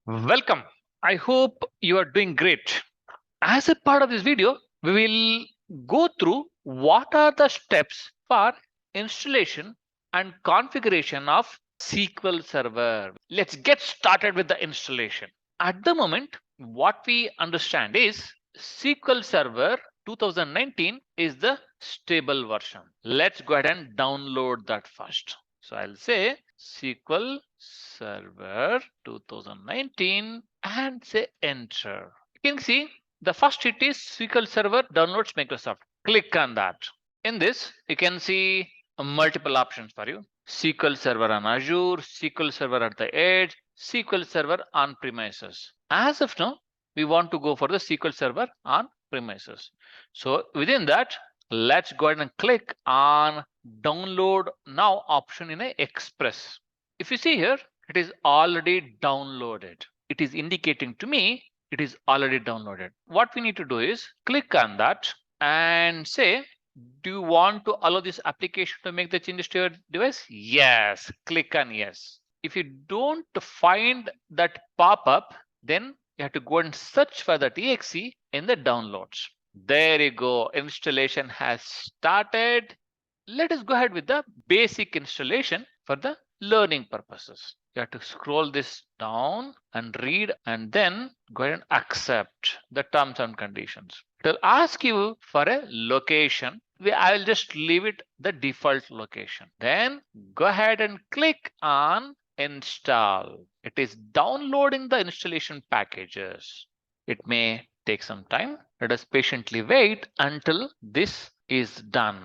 Welcome. I hope you are doing great. As a part of this video, we will go through what are the steps for installation and configuration of SQL Server. Let's get started with the installation. At the moment, what we understand is SQL Server 2019 is the stable version. Let's go ahead and download that first. So I'll say SQL Server 2019 and say enter. You can see the first hit is SQL Server downloads Microsoft. Click on that. In this, you can see multiple options for you. SQL Server on Azure, SQL Server at the edge, SQL Server on premises. As of now, we want to go for the SQL Server on premises. So within that, let's go ahead and click on download now option in a Express. If you see here, it is already downloaded. It is indicating to me it is already downloaded. What we need to do is click on that and say, do you want to allow this application to make the changes to your device? Yes, click on yes. If you don't find that pop-up, then you have to go and search for the exe in the downloads. There you go. Installation has started. Let us go ahead with the basic installation for the learning purposes. You have to scroll this down and read and then go ahead and accept the terms and conditions. It will ask you for a location. I will just leave it the default location. Then go ahead and click on install. It is downloading the installation packages. It may take some time. Let us patiently wait until this is done.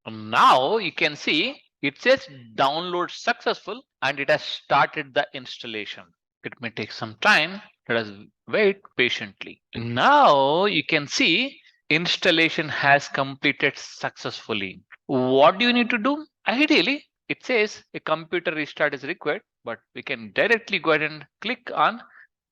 Now you can see it says download successful and it has started the installation. It may take some time. Let us wait patiently. Now you can see installation has completed successfully. What do you need to do? Ideally, it says a computer restart is required, but we can directly go ahead and click on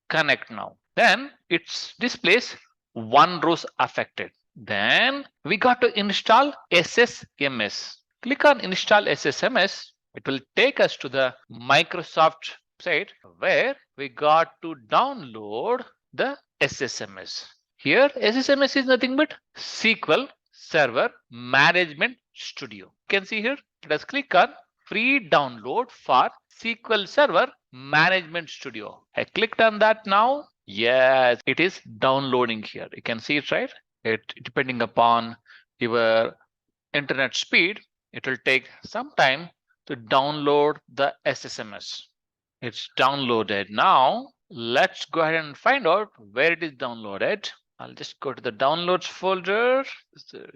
connect now. Then it displays one row affected. Then we got to install SSMS. Click on install SSMS. It will take us to the Microsoft site where we got to download the SSMS. Here SSMS is nothing but SQL Server Management Studio. You can see here, let us click on free download for SQL Server Management Studio. I clicked on that now. Yes, it is downloading here. You can see it, right? It depending upon your internet speed, it will take some time to download the SSMS. It's downloaded now. Let's go ahead and find out where it is downloaded. I'll just go to the downloads folder.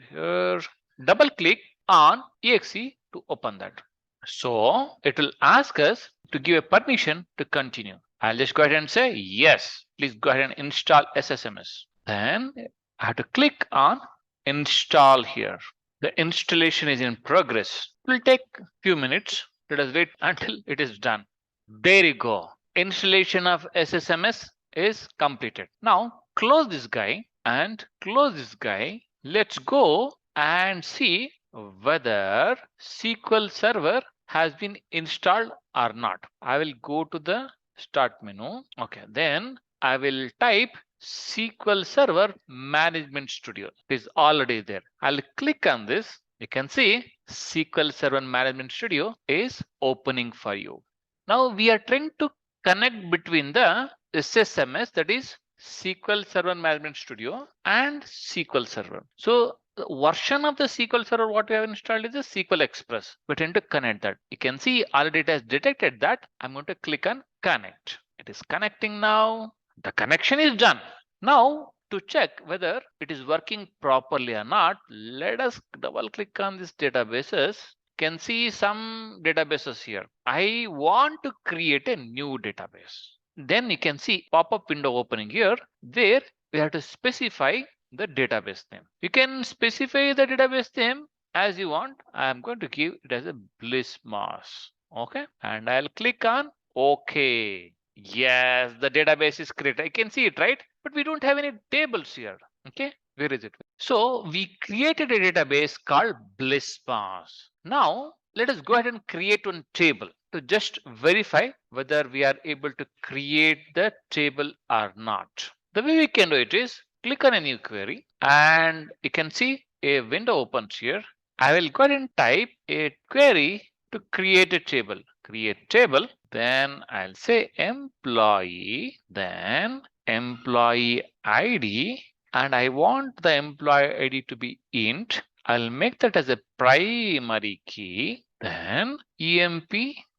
Here, double click on exe to open that. So it will ask us to give a permission to continue. I'll just go ahead and say yes. Please go ahead and install SSMS. Then I have to click on install here. The installation is in progress. It will take a few minutes. Let us wait until it is done. There you go. Installation of SSMS is completed. Now close this guy and close this guy. Let's go and see whether SQL Server has been installed or not. I will go to the start menu. Okay, then I will type SQL Server Management Studio. It is already there. I'll click on this. You can see SQL Server Management Studio is opening for you. Now we are trying to connect between the SSMS, that is SQL Server Management Studio, and SQL Server. So the version of the SQL Server what we have installed is the SQL Express. We're trying to connect that. You can see already it has detected that. I'm going to click on connect. It is connecting now. The connection is done. Now to check whether it is working properly or not, let us double click on these databases. Can see some databases here. I want to create a new database. Then you can see pop-up window opening here where we have to specify the database name. You can specify the database name as you want. I'm going to give it as a BlissMass. Okay, and I'll click on OK. Yes, the database is created. I can see it, right? But we don't have any tables here. Okay, where is it? So we created a database called BlissMass. Now let us go ahead and create one table. to just verify whether we are able to create the table or not. The way we can do it is click on a new query and you can see a window opens here. I will go ahead and type a query to create a table. Create table, then I'll say employee, then employee ID, and I want the employee ID to be int. I'll make that as a primary key, then emp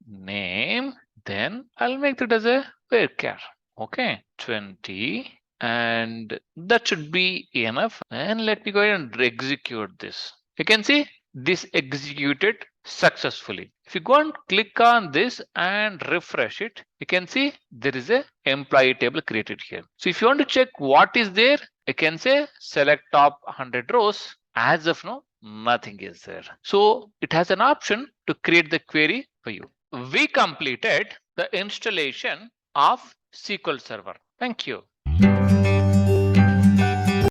name, then I'll make that as a varchar. Okay, 20, and that should be enough. And let me go ahead and execute this. You can see this executed successfully. If you go and click on this and refresh it, you can see there is a employee table created here. So if you want to check what is there, you can say select top 100 rows. As of now, nothing is there. So it has an option to create the query for you. We completed the installation of SQL Server. Thank you.